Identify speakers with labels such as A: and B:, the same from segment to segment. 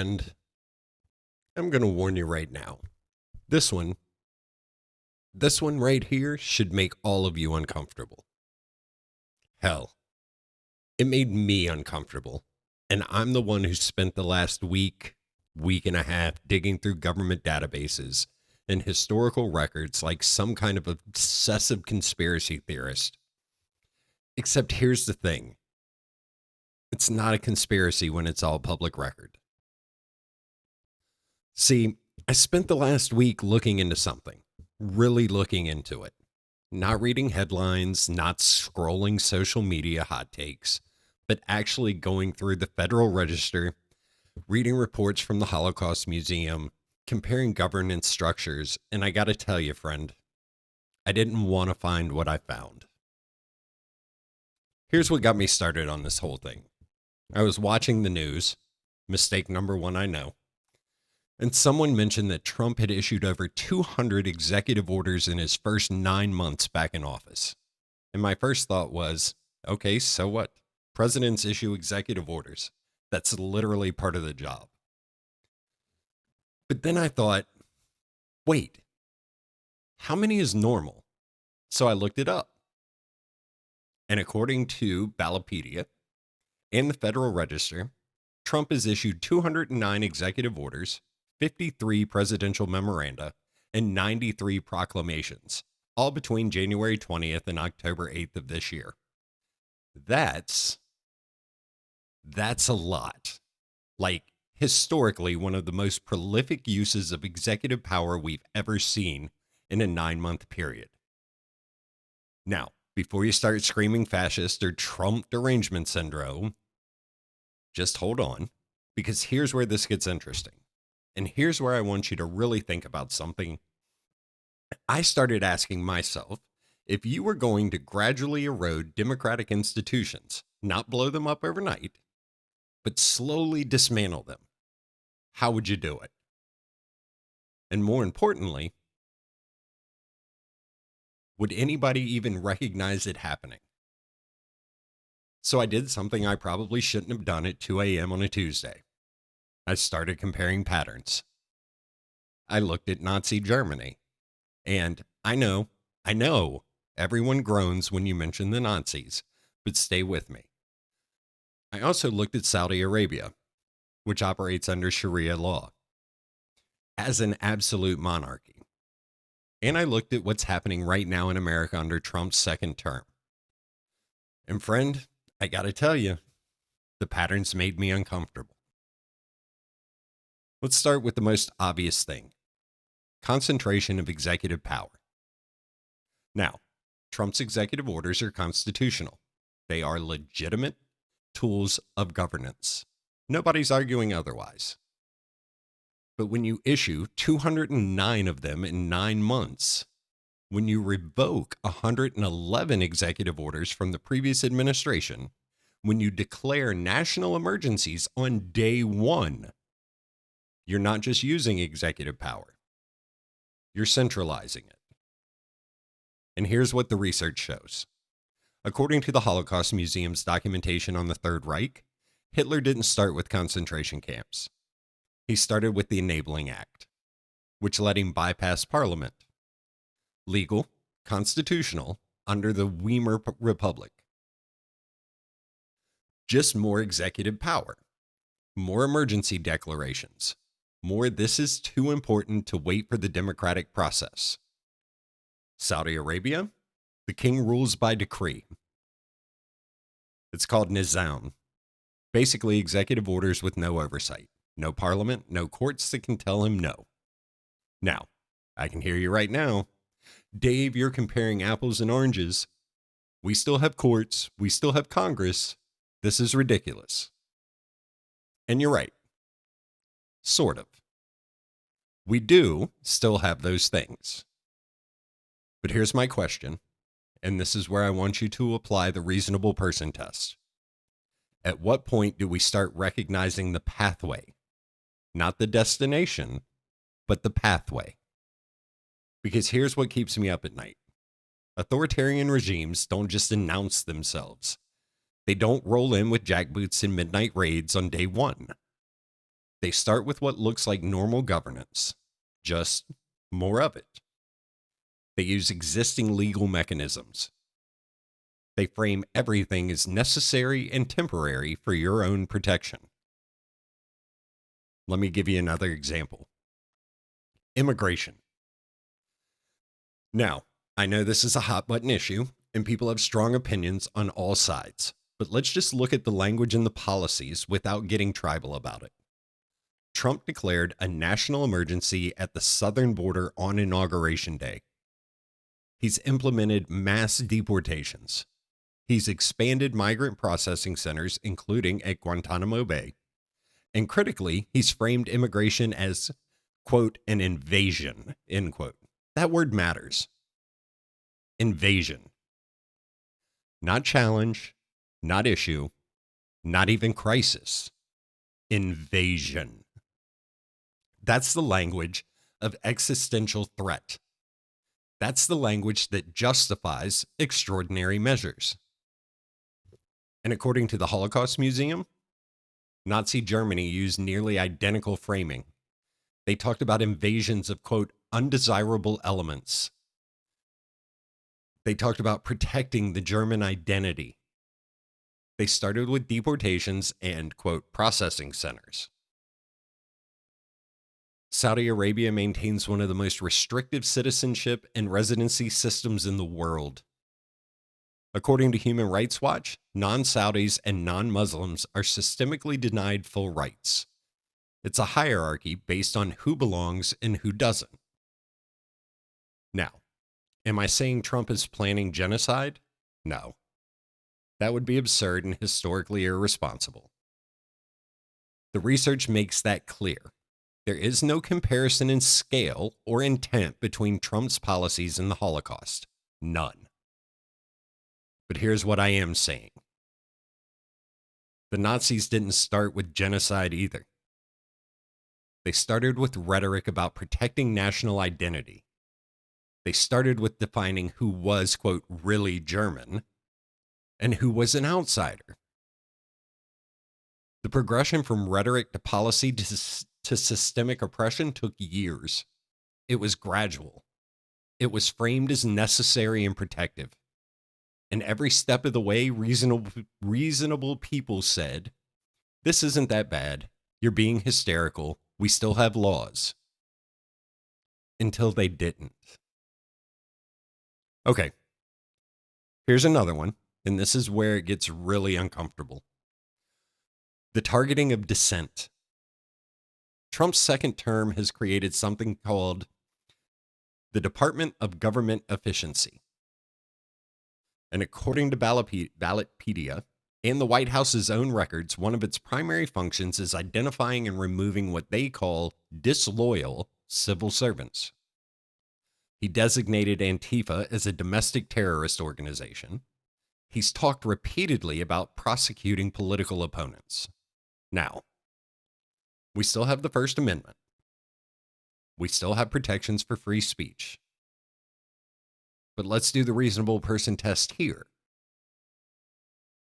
A: friend, I'm going to warn you right now. This one, this one right here should make all of you uncomfortable. Hell, it made me uncomfortable. And I'm the one who spent the last week and a half digging through government databases and historical records like some kind of obsessive conspiracy theorist. Except here's the thing. It's not a conspiracy when it's all public record. See, I spent the last week looking into something, really looking into it. Not reading headlines, not scrolling social media hot takes, but actually going through the Federal Register, reading reports from the Holocaust Museum, comparing governance structures, and I gotta tell you, friend, I didn't want to find what I found. Here's what got me started on this whole thing. I was watching the news, mistake number one, I know, and someone mentioned that Trump had issued over 200 executive orders in his first 9 months back in office. And my first thought was, okay, so what? Presidents issue executive orders. That's literally part of the job. But then I thought, wait, how many is normal? So I looked it up. And according to Ballotpedia and the Federal Register, Trump has issued 209 executive orders, 53 presidential memoranda, and 93 proclamations, all between January 20th and October 8th of this year. That's a lot. Like, historically, one of the most prolific uses of executive power we've ever seen in a 9-month period. Now, before you start screaming fascist or Trump derangement syndrome, just hold on, because here's where this gets interesting. And here's where I want you to really think about something. I started asking myself, if you were going to gradually erode democratic institutions, not blow them up overnight, but slowly dismantle them, how would you do it? And more importantly, would anybody even recognize it happening? So I did something I probably shouldn't have done at 2 a.m. on a Tuesday. I started comparing patterns. I looked at Nazi Germany. And I know, everyone groans when you mention the Nazis, but stay with me. I also looked at Saudi Arabia, which operates under Sharia law, as an absolute monarchy. And I looked at what's happening right now in America under Trump's second term. And friend, I gotta tell you, the patterns made me uncomfortable. Let's start with the most obvious thing. Concentration of executive power. Now, Trump's executive orders are constitutional. They are legitimate tools of governance. Nobody's arguing otherwise. But when you issue 209 of them in 9 months, when you revoke 111 executive orders from the previous administration, when you declare national emergencies on day one, you're not just using executive power. You're centralizing it. And here's what the research shows. According to the Holocaust Museum's documentation on the Third Reich, Hitler didn't start with concentration camps. He started with the Enabling Act, which let him bypass Parliament. Legal, constitutional, under the Weimar Republic. Just more executive power. More emergency declarations. More this is too important to wait for the democratic process. Saudi Arabia, the king rules by decree. It's called nizam. Basically executive orders with no oversight. No parliament, no courts that can tell him no. Now, I can hear you right now. Dave, you're comparing apples and oranges. We still have courts. We still have Congress. This is ridiculous. And you're right. Sort of. We do still have those things. But here's my question, and this is where I want you to apply the reasonable person test. At what point do we start recognizing the pathway? Not the destination, but the pathway. Because here's what keeps me up at night. Authoritarian regimes don't just announce themselves. They don't roll in with jackboots and midnight raids on day one. They start with what looks like normal governance, just more of it. They use existing legal mechanisms. They frame everything as necessary and temporary for your own protection. Let me give you another example. Immigration. Now, I know this is a hot button issue, and people have strong opinions on all sides, but let's just look at the language and the policies without getting tribal about it. Trump declared a national emergency at the southern border on Inauguration Day. He's implemented mass deportations. He's expanded migrant processing centers, including at Guantanamo Bay. And critically, he's framed immigration as, quote, an invasion, end quote. That word matters. Invasion. Not challenge, not issue, not even crisis. Invasion. That's the language of existential threat. That's the language that justifies extraordinary measures. And according to the Holocaust Museum, Nazi Germany used nearly identical framing. They talked about invasions of, quote, undesirable elements. They talked about protecting the German identity. They started with deportations and, quote, processing centers. Saudi Arabia maintains one of the most restrictive citizenship and residency systems in the world. According to Human Rights Watch, non-Saudis and non-Muslims are systemically denied full rights. It's a hierarchy based on who belongs and who doesn't. Now, am I saying Trump is planning genocide? No. That would be absurd and historically irresponsible. The research makes that clear. There is no comparison in scale or intent between Trump's policies and the Holocaust. None. But here's what I am saying. The Nazis didn't start with genocide either. They started with rhetoric about protecting national identity. They started with defining who was, quote, really German and who was an outsider. The progression from rhetoric to policy to systemic oppression took years. It was gradual. It was framed as necessary and protective. And every step of the way, reasonable people said, this isn't that bad. You're being hysterical. We still have laws. Until they didn't. Okay. Here's another one, and this is where it gets really uncomfortable. The targeting of dissent. Trump's second term has created something called the Department of Government Efficiency. And according to Ballotpedia and the White House's own records, one of its primary functions is identifying and removing what they call disloyal civil servants. He designated Antifa as a domestic terrorist organization. He's talked repeatedly about prosecuting political opponents. Now, we still have the First Amendment. We still have protections for free speech. But let's do the reasonable person test here.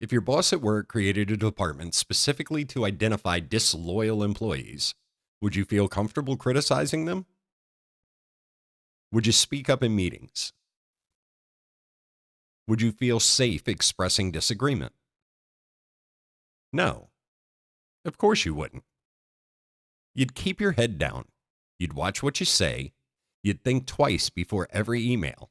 A: If your boss at work created a department specifically to identify disloyal employees, would you feel comfortable criticizing them? Would you speak up in meetings? Would you feel safe expressing disagreement? No. Of course you wouldn't. You'd keep your head down. You'd watch what you say. You'd think twice before every email.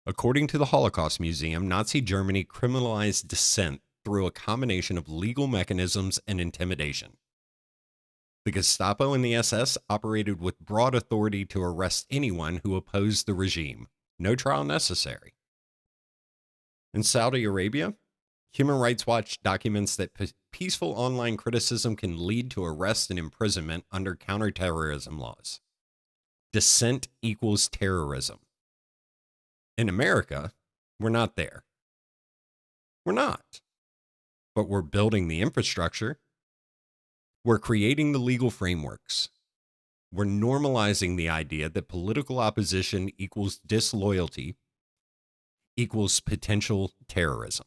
A: According to the Holocaust Museum, Nazi Germany criminalized dissent through a combination of legal mechanisms and intimidation. The Gestapo and the SS operated with broad authority to arrest anyone who opposed the regime. No trial necessary. In Saudi Arabia, Human Rights Watch documents that peaceful online criticism can lead to arrest and imprisonment under counterterrorism laws. Dissent equals terrorism. In America, we're not there. We're not. But we're building the infrastructure. We're creating the legal frameworks. We're normalizing the idea that political opposition equals disloyalty equals potential terrorism.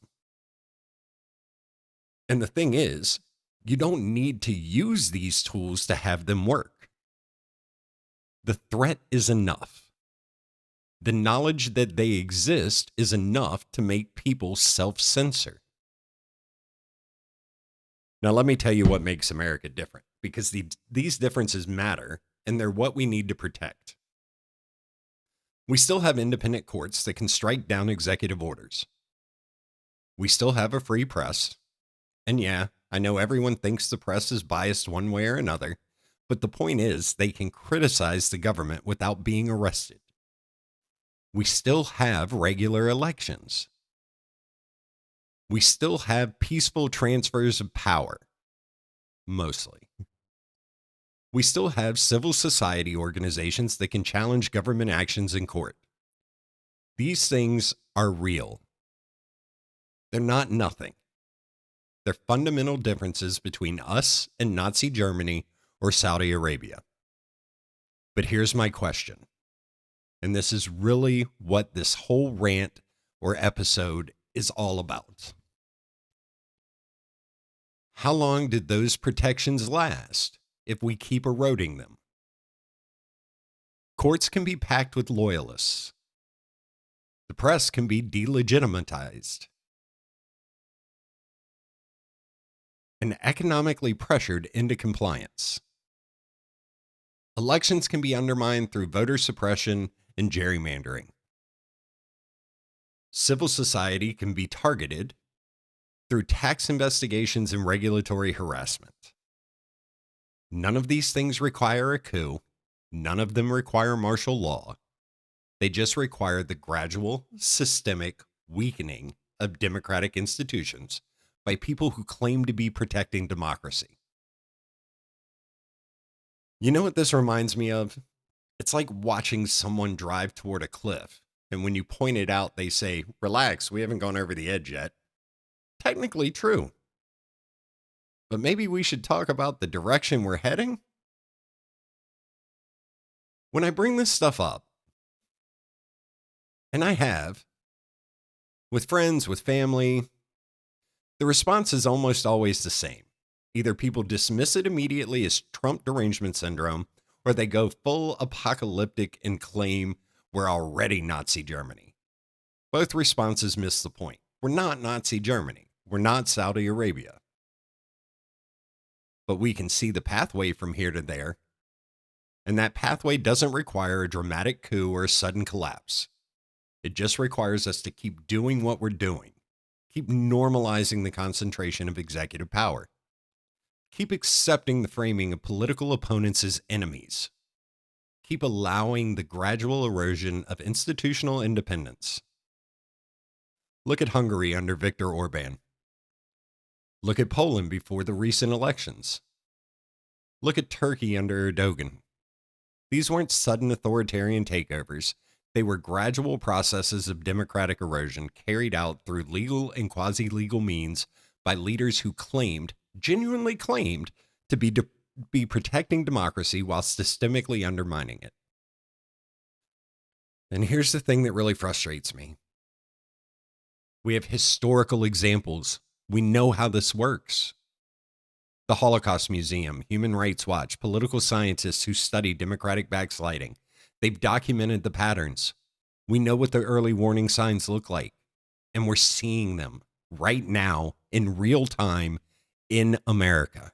A: And the thing is, You don't need to use these tools to have them work. The threat is enough. The knowledge that they exist is enough to make people self-censor. Now, let me tell you what makes America different, because these differences matter, and they're what we need to protect. We still have independent courts that can strike down executive orders. We still have a free press. And yeah, I know everyone thinks the press is biased one way or another, but the point is they can criticize the government without being arrested. We still have regular elections. We still have peaceful transfers of power, mostly. We still have civil society organizations that can challenge government actions in court. These things are real. They're not nothing. They're fundamental differences between us and Nazi Germany or Saudi Arabia. But here's my question, and this is really what this whole rant or episode is all about. How long did those protections last if we keep eroding them? Courts can be packed with loyalists. The press can be delegitimized. And economically pressured into compliance. Elections can be undermined through voter suppression and gerrymandering. Civil society can be targeted through tax investigations and regulatory harassment. None of these things require a coup. None of them require martial law. They just require the gradual, systemic weakening of democratic institutions by people who claim to be protecting democracy. You know what this reminds me of? It's like watching someone drive toward a cliff, and when you point it out, they say, "Relax, we haven't gone over the edge yet." Technically true. But maybe we should talk about the direction we're heading? When I bring this stuff up, and I have, with friends, with family, the response is almost always the same. Either people dismiss it immediately as Trump derangement syndrome, or they go full apocalyptic and claim we're already Nazi Germany. Both responses miss the point. We're not Nazi Germany. We're not Saudi Arabia. But we can see the pathway from here to there. And that pathway doesn't require a dramatic coup or a sudden collapse. It just requires us to keep doing what we're doing. Keep normalizing the concentration of executive power. Keep accepting the framing of political opponents as enemies. Keep allowing the gradual erosion of institutional independence. Look at Hungary under Viktor Orban. Look at Poland before the recent elections. Look at Turkey under Erdogan. These weren't sudden authoritarian takeovers. They were gradual processes of democratic erosion carried out through legal and quasi-legal means by leaders who genuinely claimed to be protecting democracy while systemically undermining it. And here's the thing that really frustrates me. We have historical examples. We know how this works. The Holocaust Museum, Human Rights Watch, political scientists who study democratic backsliding. They've documented the patterns. We know what the early warning signs look like, and we're seeing them right now in real time in America.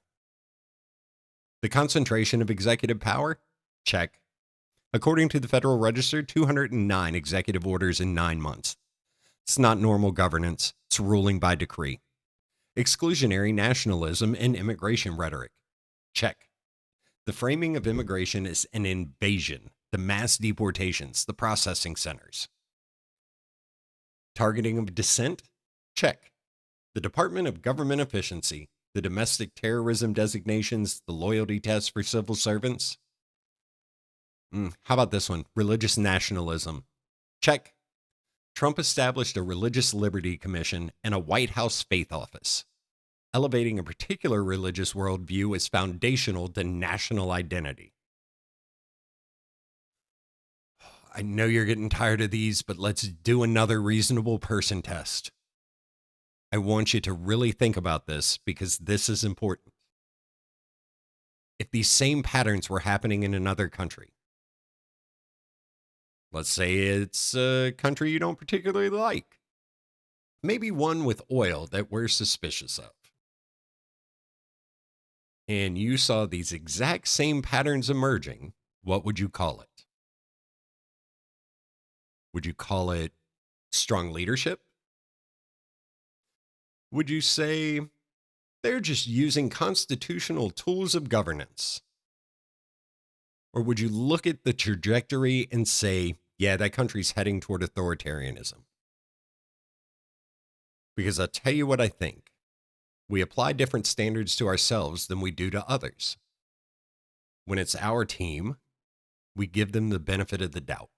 A: The concentration of executive power? Check. According to the Federal Register, 209 executive orders in 9 months. It's not normal governance. It's ruling by decree. Exclusionary nationalism and immigration rhetoric. Check. The framing of immigration is an invasion, the mass deportations, the processing centers. Targeting of dissent? Check. The Department of Government Efficiency, the domestic terrorism designations, the loyalty test for civil servants. How about this one? Religious nationalism. Check. Trump established a Religious Liberty Commission and a White House faith office, elevating a particular religious worldview as foundational to national identity. I know you're getting tired of these, but let's do another reasonable person test. I want you to really think about this because this is important. if these same patterns were happening in another country? Let's say it's a country you don't particularly like. Maybe one with oil that we're suspicious of. And you saw these exact same patterns emerging. What would you call it? Would you call it strong leadership? Would you say they're just using constitutional tools of governance? Or would you look at the trajectory and say, yeah, that country's heading toward authoritarianism? Because I'll tell you what I think. We apply different standards to ourselves than we do to others. When it's our team, we give them the benefit of the doubt.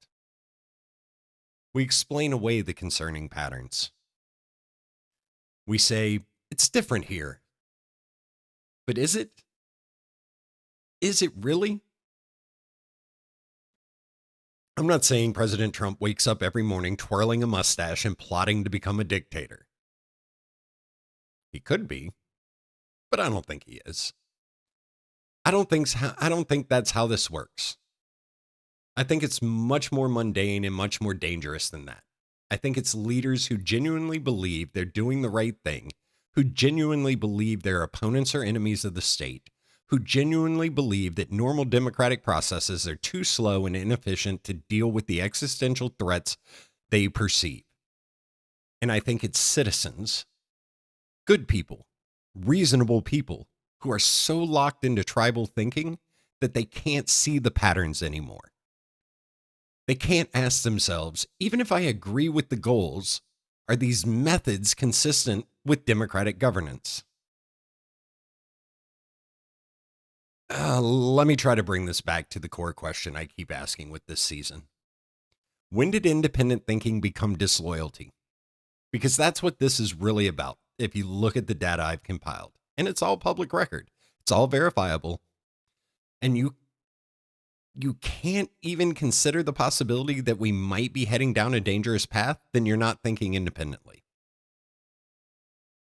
A: We explain away the concerning patterns. We say, it's different here. But is it? Is it really? I'm not saying President Trump wakes up every morning twirling a mustache and plotting to become a dictator. He could be, but I don't think he is. I don't think that's how this works. I think it's much more mundane and much more dangerous than that. I think it's leaders who genuinely believe they're doing the right thing, who genuinely believe their opponents are enemies of the state, who genuinely believe that normal democratic processes are too slow and inefficient to deal with the existential threats they perceive. And I think it's citizens, good people, reasonable people, who are so locked into tribal thinking that they can't see the patterns anymore. They can't ask themselves, even if I agree with the goals, are these methods consistent with democratic governance? Let me try to bring this back to the core question I keep asking with this season. When did independent thinking become disloyalty? Because that's what this is really about, if you look at the data I've compiled. And it's all public record. It's all verifiable. And you can't even consider the possibility that we might be heading down a dangerous path, then you're not thinking independently.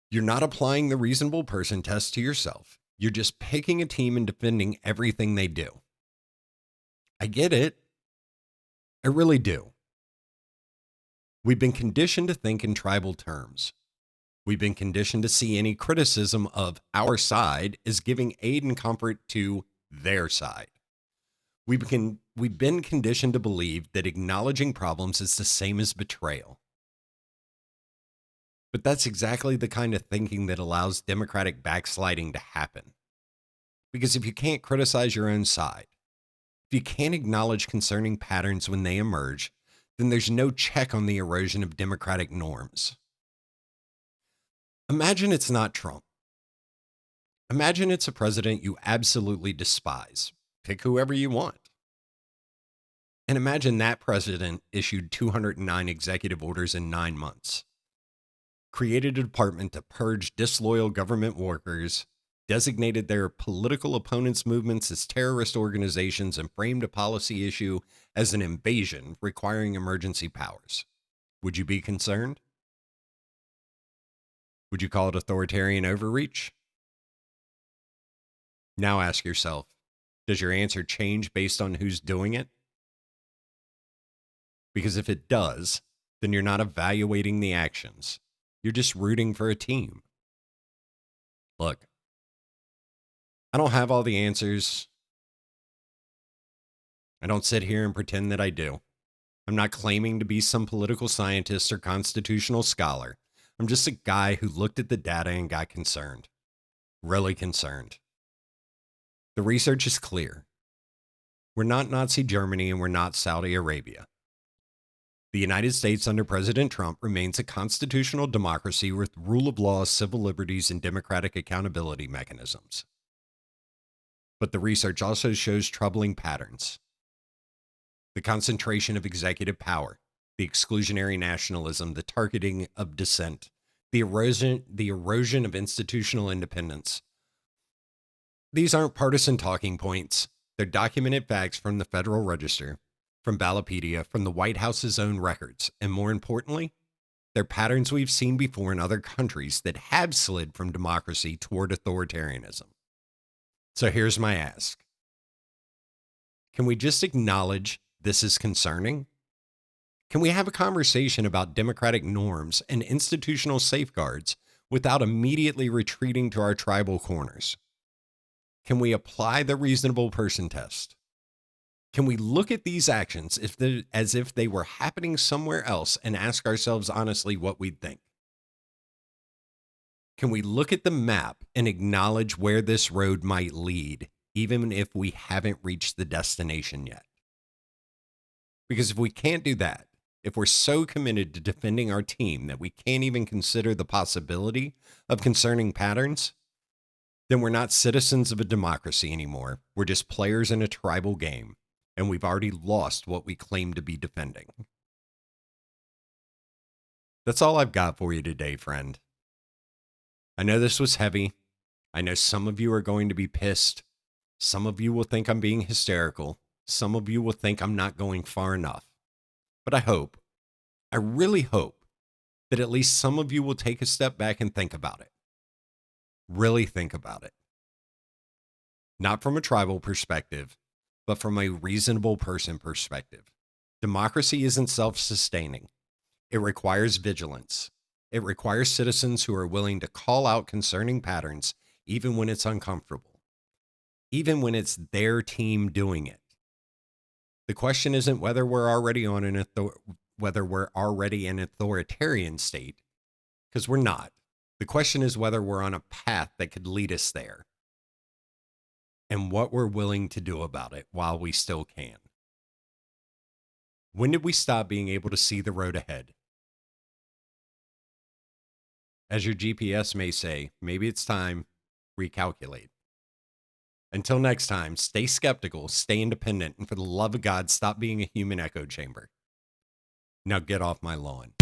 A: You're not applying the reasonable person test to yourself. You're just picking a team and defending everything they do. I get it. I really do. We've been conditioned to think in tribal terms. We've been conditioned to see any criticism of our side as giving aid and comfort to their side. We've been conditioned to believe that acknowledging problems is the same as betrayal. But that's exactly the kind of thinking that allows democratic backsliding to happen. Because if you can't criticize your own side, if you can't acknowledge concerning patterns when they emerge, then there's no check on the erosion of democratic norms. Imagine it's not Trump. Imagine it's a president you absolutely despise. Pick whoever you want. And imagine that president issued 209 executive orders in 9 months, created a department to purge disloyal government workers, designated their political opponents' movements as terrorist organizations, and framed a policy issue as an invasion requiring emergency powers. Would you be concerned? Would you call it authoritarian overreach? Now ask yourself, does your answer change based on who's doing it? Because if it does, then you're not evaluating the actions. You're just rooting for a team. Look, I don't have all the answers. I don't sit here and pretend that I do. I'm not claiming to be some political scientist or constitutional scholar. I'm just a guy who looked at the data and got concerned. Really concerned. The research is clear. We're not Nazi Germany and we're not Saudi Arabia. The United States under President Trump remains a constitutional democracy with rule of law, civil liberties, and democratic accountability mechanisms. But the research also shows troubling patterns. The concentration of executive power, the exclusionary nationalism, the targeting of dissent, the erosion of institutional independence. These aren't partisan talking points. They're documented facts from the Federal Register, from Ballotpedia, from the White House's own records, and more importantly, they're patterns we've seen before in other countries that have slid from democracy toward authoritarianism. So here's my ask. Can we just acknowledge this is concerning? Can we have a conversation about democratic norms and institutional safeguards without immediately retreating to our tribal corners? Can we apply the reasonable person test? Can we look at these actions as if they were happening somewhere else and ask ourselves honestly what we'd think? Can we look at the map and acknowledge where this road might lead, even if we haven't reached the destination yet? Because if we can't do that, if we're so committed to defending our team that we can't even consider the possibility of concerning patterns, then we're not citizens of a democracy anymore. We're just players in a tribal game, and we've already lost what we claim to be defending. That's all I've got for you today, friend. I know this was heavy. I know some of you are going to be pissed. Some of you will think I'm being hysterical. Some of you will think I'm not going far enough. But I really hope that at least some of you will take a step back and think about it. Really think about it. Not from a tribal perspective, but from a reasonable person perspective. Democracy isn't self-sustaining. It requires vigilance. It requires citizens who are willing to call out concerning patterns, even when it's uncomfortable, even when it's their team doing it. The question isn't whether we're already an authoritarian state, because we're not. The question is whether we're on a path that could lead us there, and what we're willing to do about it while we still can. When did we stop being able to see the road ahead? As your GPS may say, maybe it's time, recalculate. Until next time, stay skeptical, stay independent, and for the love of God, stop being a human echo chamber. Now get off my lawn.